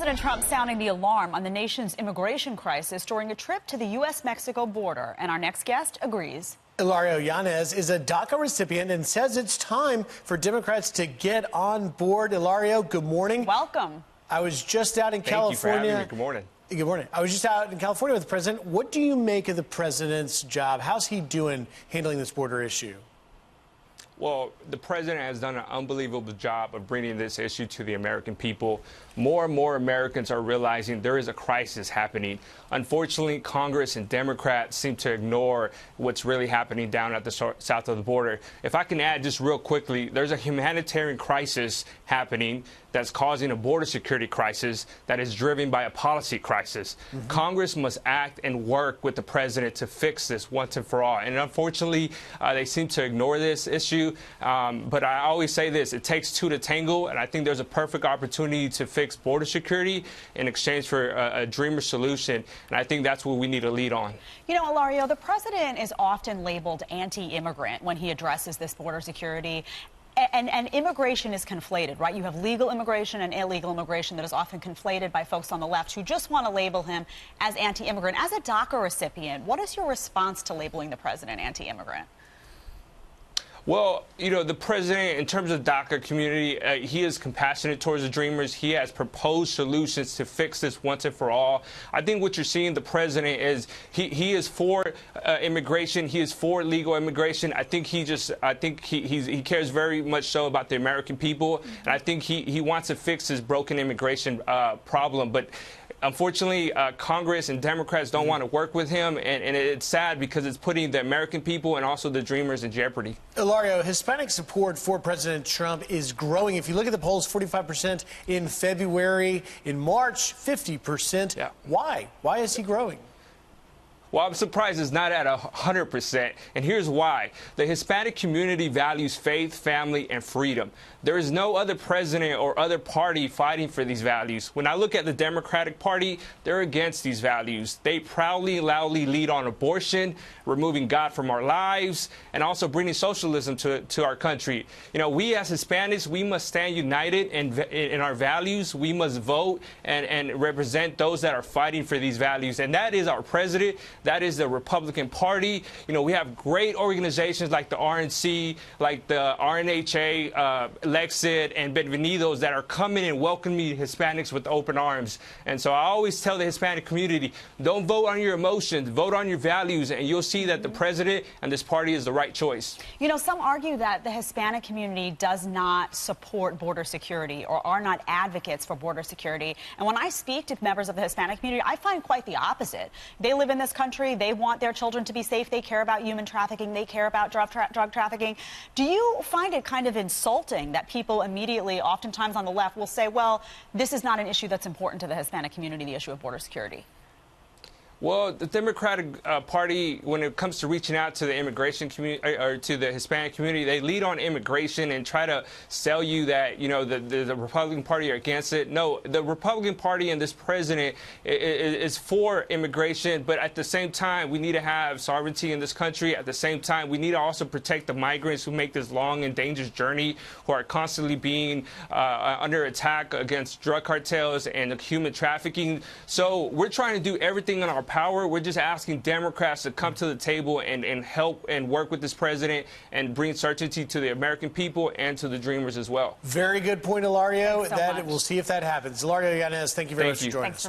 President Trump sounding the alarm on the nation's immigration crisis during a trip to the U.S.-Mexico border. And our next guest agrees. Hilario Yanez is a DACA recipient and says it's time for Democrats to get on board. Hilario, good morning. Welcome. I was just out in California. Thank you for having me. Good morning. Good morning. I was just out in California with the president. What do you make of the president's job? How's he doing handling this border issue? Well, the president has done an unbelievable job of bringing this issue to the American people. More and more Americans are realizing there is a crisis happening. Unfortunately, Congress and Democrats seem to ignore what's really happening down at the south of the border. If I can add just real quickly, there's a humanitarian crisis happening that's causing a border security crisis that is driven by a policy crisis. Congress must act and work with the president to fix this once and for all. And unfortunately, they seem to ignore this issue. But I always say this, it takes two to tango, and I think there's a perfect opportunity to fix border security in exchange for a dreamer solution. And I think that's what we need to lead on. You know, Hilario, the president is often labeled anti-immigrant when he addresses this border security. And immigration is conflated, right? You have legal immigration and illegal immigration that is often conflated by folks on the left who just want to label him as anti-immigrant. As a DACA recipient, what is your response to labeling the president anti-immigrant? Well, you know, the president, in terms of DACA community, he is compassionate towards the dreamers. He has proposed solutions to fix this once and for all. I think what you're seeing, the president is he is for immigration. He is for legal immigration. I think he cares very much so about the American people, and I think he wants to fix his broken immigration problem. But unfortunately, Congress and Democrats don't want to work with him, and it's sad because it's putting the American people and also the dreamers in jeopardy. Hilario, Hispanic support for President Trump is growing. If you look at the polls, 45% in February. In March, 50%. Yeah. Why? Why is he growing? Well, I'm surprised it's not at 100%, and here's why. The Hispanic community values faith, family, and freedom. There is no other president or other party fighting for these values. When I look at the Democratic Party, they're against these values. They proudly, loudly lead on abortion, removing God from our lives, and also bringing socialism to our country. You know, we as Hispanics, we must stand united in our values. We must vote and represent those that are fighting for these values, and that is our president. That is the Republican Party. You know, we have great organizations like the RNC, like the RNHA, Lexit, and Benvenidos that are coming and welcoming Hispanics with open arms. And so I always tell the Hispanic community, don't vote on your emotions, vote on your values, and you'll see that the president and this party is the right choice. You know, some argue that the Hispanic community does not support border security or are not advocates for border security. And when I speak to members of the Hispanic community, I find quite the opposite. They live in this country. They want their children to be safe. They care about human trafficking. They care about drug trafficking. Do you find it kind of insulting that people immediately, oftentimes on the left, will say, well, this is not an issue that's important to the Hispanic community, the issue of border security? Well, the Democratic Party, when it comes to reaching out to the immigration community or to the Hispanic community, they lead on immigration and try to sell you that, you know, the Republican Party are against it. No, the Republican Party and this president is for immigration, but at the same time, we need to have sovereignty in this country. At the same time, we need to also protect the migrants who make this long and dangerous journey, who are constantly being under attack against drug cartels and human trafficking. So we're trying to do everything in our power. We're just asking Democrats to come to the table and help and work with this president and bring certainty to the American people and to the dreamers as well. Very good point, Hilario. Thanks so much. We'll see if that happens. Hilario Yanez, thank you very much for joining us.